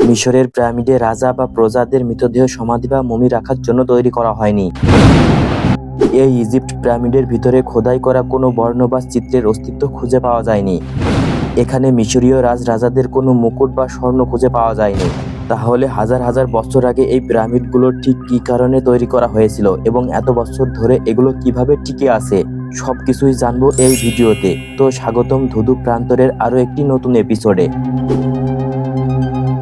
মিশরের পিরামিডে রাজা বা প্রজাদের মৃতদেহ সমাধি বা মমি রাখার জন্য তৈরি করা হয়নি। এই ইজিপ্ট পিরামিডের ভিতরে খোদাই করা কোনো বর্ণ বা চিত্রের অস্তিত্ব খুঁজে পাওয়া যায়নি। এখানে মিশরীয় রাজাদের কোনো মুকুট বা স্বর্ণ খুঁজে পাওয়া যায়নি। তাহলে হাজার হাজার বছর আগে এই পিরামিডগুলো ঠিক কী কারণে তৈরি করা হয়েছিল এবং এত বছর ধরে এগুলো কিভাবে টিকে আছে সবকিছুই জানবো এই ভিডিওতে। তো স্বাগতম ধুধু প্রান্তরের আরও একটি নতুন এপিসোডে।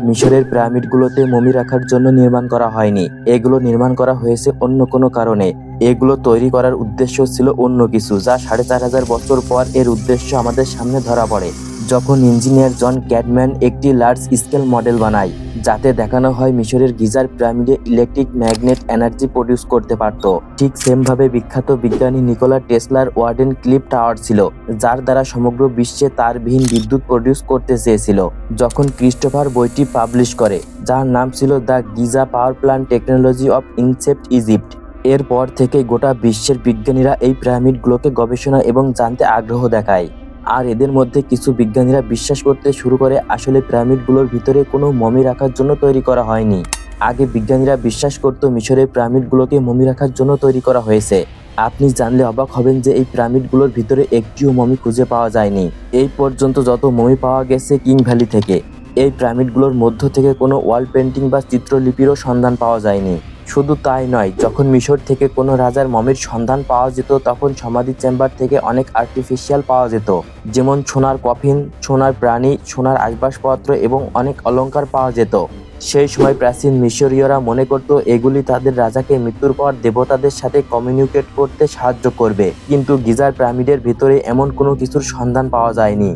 মিশরের পিরামিডগুলোতে মমি রাখার জন্য নির্মাণ করা হয়নি, এগুলো নির্মাণ করা হয়েছে অন্য কোনো কারণে। এগুলো তৈরি করার উদ্দেশ্য ছিল অন্য কিছু, যা 4500 বছর পর এর উদ্দেশ্য আমাদের সামনে ধরা পড়ে, যখন ইঞ্জিনিয়ার জন ক্যাডম্যান একটি লার্জ স্কেল মডেল বানায় যাতে দেখানো হয় মিশরের গিজার পিরামিডে ইলেকট্রিক ম্যাগনেট এনার্জি প্রডিউস করতে পারত। ঠিক সেমভাবে বিখ্যাত বিজ্ঞানী নিকোলা টেসলার ওয়ার্ডেন ক্লিফ টাওয়ার ছিল, যার দ্বারা সমগ্র বিশ্বে তারবিহীন বিদ্যুৎ প্রডিউস করতে চেয়েছিল। যখন ক্রিস্টোফার বইটি পাবলিশ করে, যার নাম ছিল the Giza power plant technology of ancient Egypt, এরপর থেকে গোটা বিশ্বের বিজ্ঞানীরা এই পিরামিডগুলোকে গবেষণা এবং জানতে আগ্রহ দেখায়। আর এদের মধ্যে কিছু বিজ্ঞানীরা বিশ্বাস করতে শুরু করে আসলে পিরামিডগুলোর ভিতরে কোনো মমি রাখার জন্য তৈরি করা হয়নি। আগে বিজ্ঞানীরা বিশ্বাস করত মিশরের পিরামিডগুলোকে মমি রাখার জন্য তৈরি করা হয়েছে। আপনি জানলে অবাক হবেন যে এই পিরামিডগুলোর ভিতরে একটিও মমি খুঁজে পাওয়া যায়নি। এই পর্যন্ত যত মমি পাওয়া গেছে কিং ভ্যালি থেকে, এই পিরামিডগুলোর মধ্য থেকে কোনো ওয়াল পেন্টিং বা চিত্রলিপিরও সন্ধান পাওয়া যায়নি। শুধু তাই নয়, যখন মিশর থেকে কোনো রাজার মমির সন্ধান পাওয়া যেত তখন সমাধি চেম্বার থেকে অনেক আর্টিফিশিয়াল পাওয়া যেত, যেমন সোনার কফিন, সোনার প্রাণী, সোনার আসবাবপত্র এবং অনেক অলংকার পাওয়া যেত। সেই সময় প্রাচীন মিশরীয়রা মনে করত এগুলি তাদের রাজাকে মৃত্যুর পর দেবতাদের সাথে কমিউনিকেট করতে সাহায্য করবে, কিন্তু গিজার পিরামিডের ভিতরে এমন কোনো কিছুর সন্ধান পাওয়া যায়নি।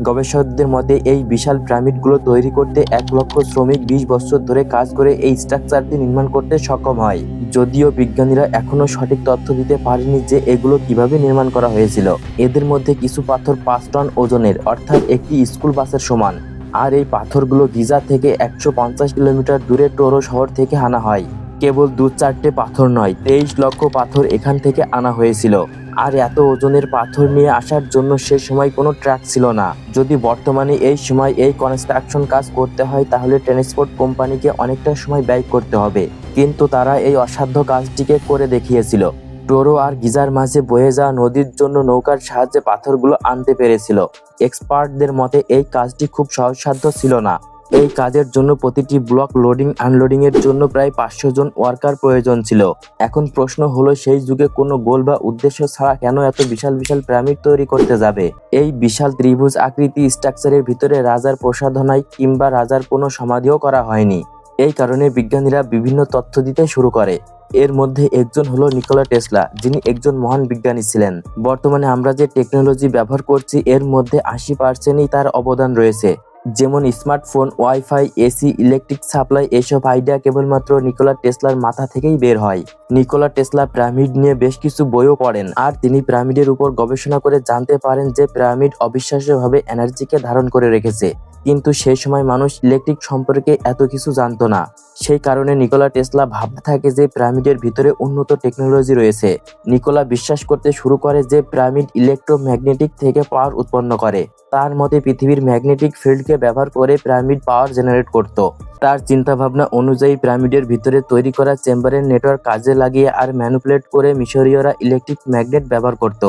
গবেষকদের মতে এই বিশাল পিরামিডগুলো তৈরি করতে 1 লক্ষ শ্রমিক 20 বছর ধরে কাজ করে এই স্ট্রাকচারটি নির্মাণ করতে সক্ষম হয়। যদিও বিজ্ঞানীরা এখনও সঠিক তথ্য দিতে পারেনি যে এগুলো কিভাবে নির্মাণ করা হয়েছিল। এদের মধ্যে কিছু পাথর 5 টন ওজনের, অর্থাৎ একটি স্কুল বাসের সমান। আর এই পাথরগুলো গিজা থেকে 150 কিলোমিটার দূরে টোরো শহর থেকে আনা হয়। কেবল 2-4টে পাথর নয়, 23 লক্ষ পাথর এখান থেকে আনা হয়েছিল। আর এত ওজনের পাথর নিয়ে আসার জন্য সে সময় কোনো ট্রাক ছিল না। যদি বর্তমানে এই সময় এই কনস্ট্রাকশন কাজ করতে হয় তাহলে ট্রান্সপোর্ট কোম্পানিকে অনেকটা সময় ব্যয় করতে হবে, কিন্তু তারা এই অসাধ্য কাজটিকে করে দেখিয়েছিল। টোরো আর গিজার মাঝে বয়ে যাওয়া নদীর জন্য নৌকার সাহায্যে পাথরগুলো আনতে পেরেছিল। এক্সপার্টদের মতে এই কাজটি খুব সহজসাধ্য ছিল না। এই কাজের জন্য প্রতিটি ব্লক লোডিং আনলোডিং এর জন্য প্রায় 500 জন ওয়ার্কার প্রয়োজন ছিল। এখন প্রশ্ন হলো, সেই যুগে কোনো গোল বা উদ্দেশ্য ছাড়া কেন এত বিশাল বিশাল পিরামিড তৈরি করতে যাবে? এই বিশাল ত্রিভুজ আকৃতি স্ট্রাকচারের ভিতরে রাজার প্রসাধনায় কিংবা রাজার কোনো সমাধিও করা হয়নি। এই কারণে বিজ্ঞানীরা বিভিন্ন তথ্য দিতে শুরু করে। এর মধ্যে একজন হলো নিকোলা টেসলা, যিনি একজন মহান বিজ্ঞানী ছিলেন। বর্তমানে আমরা যে টেকনোলজি ব্যবহার করছি এর মধ্যে 80%ই তার অবদান রয়েছে, যেমন smartphone, wifi, AC, electric supply. এসব আইডিয়া কেবলমাত্র নিকোলা টেসলার মাথা থেকেই বের হয়। নিকোলা টেসলা পিরামিড নিয়ে বেশ কিছু বইও পড়েন, আর তিনি পিরামিডের উপর গবেষণা করে জানতে পারেন যে পিরামিড অবিশ্বাস্যভাবে এনার্জিকে ধারণ করে রেখেছে। কিন্তু সেই সময় মানুষ ইলেকট্রিক সম্পর্কে এত কিছু জানতো না। সেই কারণে নিকোলা টেসলা ভাবতে থাকে যে পিরামিডের ভিতরে উন্নত টেকনোলজি রয়েছে। নিকোলা বিশ্বাস করতে শুরু করে যে পিরামিড ইলেকট্রোম্যাগনেটিক থেকে পাওয়ার উৎপন্ন করে। তার মতে পৃথিবীর ম্যাগনেটিক ফিল্ডকে ব্যবহার করে পিরামিড পাওয়ার জেনারেট করত। তার চিন্তাভাবনা অনুযায়ী পিরামিডের ভিতরে তৈরি করা চেম্বারের নেটওয়ার্ক কাজে লাগিয়ে আর ম্যানিপুলেট করে মিশরীয়রা ইলেকট্রিক ম্যাগনেট ব্যবহার করত।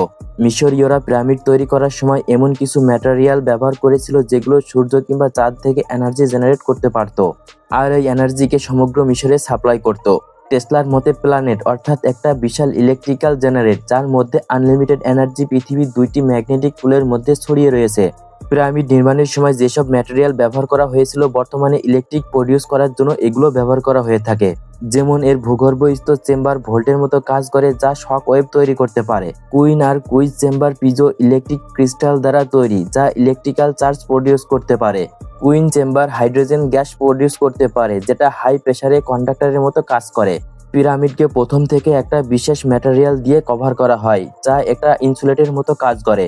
মিশরীয়রা পিরামিড তৈরি করার সময় এমন কিছু ম্যাটেরিয়াল ব্যবহার করেছিল যেগুলো সূর্য কিংবা চাঁদ থেকে এনার্জি জেনারেট করতে পারত, আর এই এনার্জিকে সমগ্র মিশরে সাপ্লাই করত। টেসলার মতে প্ল্যানেট অর্থাৎ একটা বিশাল ইলেকট্রিক্যাল জেনারেট, যার মধ্যে আনলিমিটেড এনার্জি পৃথিবীর 2টি ম্যাগনেটিক পুলের মধ্যে ছড়িয়ে রয়েছে। পিরামিড নির্মাণের সময় যেসব ম্যাটেরিয়াল ব্যবহার করা হয়েছিল বর্তমানে ইলেকট্রিক প্রডিউস করার জন্য এগুলো ব্যবহার করা হয়ে থাকে। যেমন এর ভূগর্ভস্থ চেম্বার ভোল্টের মতো কাজ করে, যা শক ওয়েভ তৈরি করতে পারে। কুইন আর কুইজ চেম্বার পিজো ইলেকট্রিক ক্রিস্টাল দ্বারা তৈরি, যা ইলেকট্রিক্যাল চার্জ প্রডিউস করতে পারে। Queen chamber hydrogen gas produce করতে পারে, যেটা হাই প্রেসারে কন্ডাক্টরের মতো কাজ করে। পিরামিডকে প্রথম থেকে একটা বিশেষ ম্যাটেরিয়াল দিয়ে কভার করা হয়, যা একটা ইনসুলেটের মতো কাজ করে।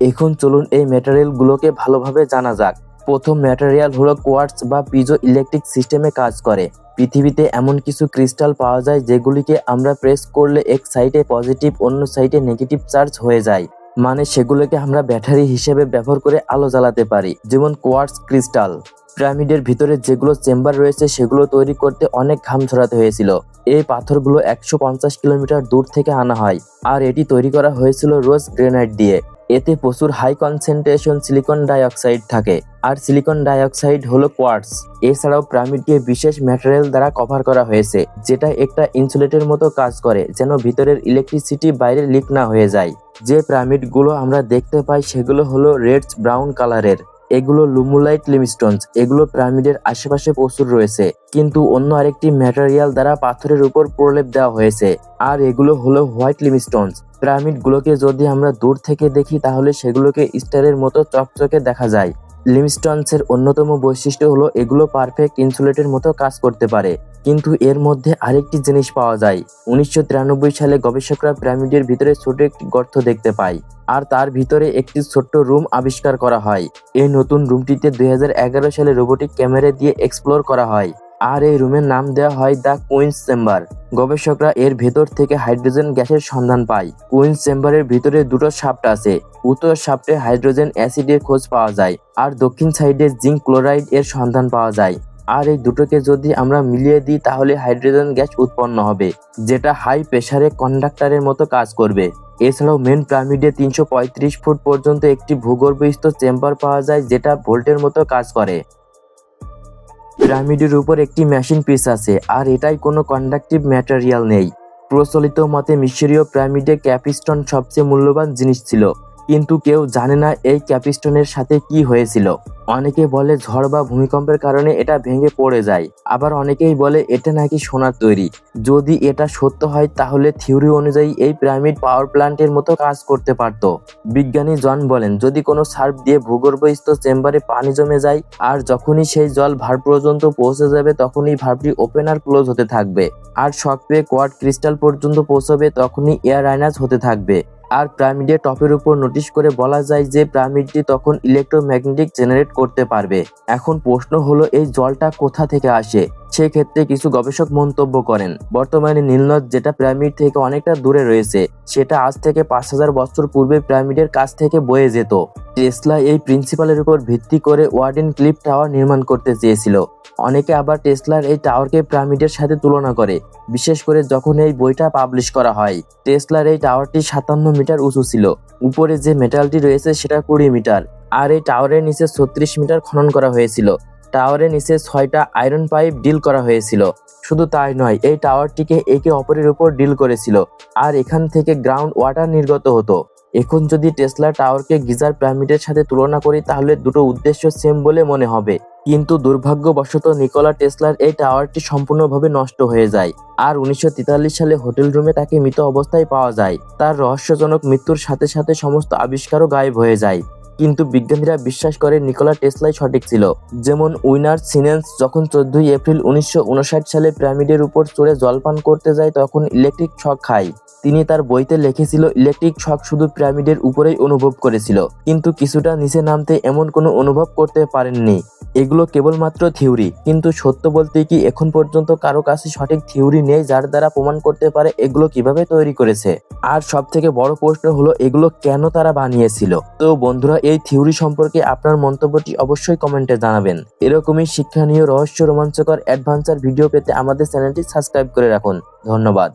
এখন চলুন এই ম্যাটেরিয়ালগুলোকে ভালোভাবে জানা যাক। প্রথম ম্যাটেরিয়াল হলো কোয়ার্টজ বা পিজো ইলেকট্রিক সিস্টেমে কাজ করে। পৃথিবীতে এমন কিছু ক্রিস্টাল পাওয়া যায় যেগুলিকে আমরা প্রেস করলে এক সাইডে পজিটিভ অন্য সাইডে নেগেটিভ চার্জ হয়ে যায়। মানে সেগুলোকে আমরা ব্যাটারি হিসেবে ব্যবহার করে আলো জ্বালাতে পারি, যেমন কোয়ার্টজ ক্রিস্টাল। পিরামিডের ভিতরে যেগুলো চেম্বার রয়েছে সেগুলো তৈরি করতে অনেক ঘাম ঝরাতে হয়েছিল। এই পাথরগুলো 150 কিলোমিটার দূর থেকে আনা হয়, আর এটি তৈরি করা হয়েছিল রোজ গ্রেনাইট দিয়ে। এতে প্রচুর হাই কনসেন্ট্রেশন সিলিকন ডাইঅক্সাইড থাকে, আর সিলিকন ডাইঅক্সাইড হলো কোয়ার্টজ। এছাড়াও পিরামিডকে বিশেষ ম্যাটেরিয়াল দ্বারা কভার করা হয়েছে, যেটা একটা ইনসুলেটর মতো কাজ করে, যেন ভিতরের ইলেকট্রিসিটি বাইরে লিক না হয়ে যায়। যে পিরামিডগুলো আমরা দেখতে পাই সেগুলো হলো রেডস ব্রাউন কালারের। এগুলো লুমুলাইট লিমস্টোনস। এগুলো পিরামিডের আশেপাশে প্রচুর রয়েছে, কিন্তু অন্য আরেকটি ম্যাটেরিয়াল দ্বারা পাথরের উপর প্রলেপ দেওয়া হয়েছে, আর এগুলো হলো হোয়াইট লিমস্টোনস। পিরামিডগুলোকে যদি আমরা দূর থেকে দেখি তাহলে সেগুলোকে স্টারের মতো চকচকে দেখা যায়। লিমস্টোনসের অন্যতম বৈশিষ্ট্য হলো এগুলো পারফেক্ট ইনসুলেটের মতো কাজ করতে পারে। কিন্তু এর মধ্যে আরেকটি জিনিস পাওয়া যায়। 1993 সালে গবেষকরা পিরামিডের ভিতরে ছোট একটি গর্ত দেখতে পায়, আর তার ভিতরে একটি ছোট্ট রুম আবিষ্কার করা হয়। এই নতুন রুমটিতে 2011 সালে রোবোটিক ক্যামেরা দিয়ে এক্সপ্লোর করা হয়, আর এই রুমের নাম দেওয়া হয় দ্য কুইন্স চেম্বার। গবেষকরা এর ভেতর থেকে হাইড্রোজেন গ্যাসের সন্ধান পায়। কুইন্স চেম্বারের ভিতরে দুটো শাফট আছে। উত্তর শাফটে হাইড্রোজেন অ্যাসিডের খোঁজ পাওয়া যায়, আর দক্ষিণ সাইডে জিঙ্ক ক্লোরাইড এর সন্ধান পাওয়া যায়। আর এই দুটোকে যদি আমরা মিলিয়ে দিই তাহলে হাইড্রোজেন গ্যাস উৎপন্ন হবে, যেটা হাই প্রেসারে কন্ডাক্টরের মতো কাজ করবে। এছাড়াও মেন পিরামিডে 335 ফুট পর্যন্ত একটি ভূগর্ভস্থ চেম্বার পাওয়া যায়, যেটা ভোল্টের মতো কাজ করে। পিরামিডের উপর একটি মেশিন পিস আছে, আর এটাই কোনো কন্ডাক্টিভ ম্যাটেরিয়াল নেই। প্রচলিত মতে মিশরীয় পিরামিডে ক্যাপিস্টন সবচেয়ে মূল্যবান জিনিস ছিল, কিন্তু কেউ জানে না এই ক্যাপিস্টনের সাথে কি হয়েছিল। অনেকে বলে ঝড় বা ভূমিকম্পের কারণে এটা ভেঙে পড়ে যায়, আবার অনেকেই বলে এটা নাকি সোনার তৈরি। যদি এটা সত্য হয় তাহলে থিওরি অনুযায়ী এই পিরামিড পাওয়ার প্ল্যান্টের মতো কাজ করতে পারত। বিজ্ঞানী জন বলেন, যদি কোনো সার্ফ দিয়ে ভূগর্ভস্থ চেম্বারে পানি জমে যায়, আর যখনই সেই জল ভাল্ব পর্যন্ত পৌঁছে যাবে তখনই ভাল্বটি ওপেন আর ক্লোজ হতে থাকবে, আর শক পেয়ে কোয়ার্টজ ক্রিস্টাল পর্যন্ত পৌঁছবে তখনই এয়ার রাইনাস হতে থাকবে। আর পিরামিডের টপের উপর নোটিশ করে বলা যায় যে পিরামিডটি তখন ইলেকট্রোম্যাগনেটিক জেনারেট করতে পারবে। এখন প্রশ্ন হলো এই জলটা কোথা থেকে আসে। সেক্ষেত্রে কিছু গবেষক মন্তব্য করেন, বর্তমানে নীলনদ, যেটা পিরামিড থেকে অনেকটা দূরে রয়েছে, সেটা আজ থেকে 5000 বছর পূর্বে পিরামিডের কাছ থেকে বয়ে যেত। টেসলা এই প্রিন্সিপালের উপর ভিত্তি করে ওয়ার্ডেন ক্লিফ টাওয়ার নির্মাণ করতে চেয়েছিল। অনেকে আবার টেসলার এই টাওয়ারকে পিরামিডের সাথে তুলনা করে, বিশেষ করে যখন এই বইটা পাবলিশ করা হয়। টেসলার এই টাওয়ারটি 57 মিটার উঁচু ছিল। উপরে যে মেটালটি রয়েছে সেটা 20 মিটার, আর এই টাওয়ারের নিচে 36 মিটার খনন করা হয়েছিল। টাওয়ারের নিচে 6টা আয়রন পাইপ ডিল করা হয়েছিল। শুধু তাই নয়, এই টাওয়ারটিকে একে অপরের উপর ডিল করেছিল, আর এখান থেকে গ্রাউন্ড ওয়াটার নির্গত হতো। এখন যদি টেসলা টাওয়ারকে গিজার পিরামিডের সাথে তুলনা করি তাহলে দুটো উদ্দেশ্য সেম বলে মনে হবে, কিন্তু দুর্ভাগ্যবশত নিকোলা টেসলার এই টাওয়ারটি সম্পূর্ণভাবে নষ্ট হয়ে যায়, আর 1943 সালে হোটেল রুমে তাকে মৃত অবস্থায় পাওয়া যায়। তার রহস্যজনক মৃত্যুর সাথে সাথে সমস্ত আবিষ্কারও গায়েব হয়ে যায়। কিন্তু বিজ্ঞানীরা বিশ্বাস করে নিকোলা টেসলাই সঠিক ছিল। যেমন উইনার সিনেন্স যখন 14 এপ্রিল 1959 সালে পিরামিডের উপর চড়ে জলপান করতে যায় তখন ইলেকট্রিক শক খায়। তিনি তার বইতে লিখেছিল ইলেকট্রিক শক শুধু পিরামিডের উপরেই অনুভব করেছিল, কিন্তু কিছুটা নিচে নামতে এমন কোনো অনুভব করতে পারেননি। এগুলো কেবলমাত্র থিওরি, কিন্তু সত্য বলতে কি এখন পর্যন্ত কারো কাছে সঠিক থিওরি নেই যার দ্বারা প্রমাণ করতে পারে এগুলো কিভাবে তৈরি করেছে। আর সব থেকে বড় প্রশ্ন হলো এগুলো কেন তারা বানিয়েছিল। তো বন্ধুরা, এই থিওরি সম্পর্কে আপনার মন্তব্যটি অবশ্যই কমেন্টে জানাবেন। এরকমই শিক্ষণীয়, রহস্য, রোমাঞ্চকর অ্যাডভেঞ্চার ভিডিও পেতে আমাদের চ্যানেলটি সাবস্ক্রাইব করে রাখুন। ধন্যবাদ।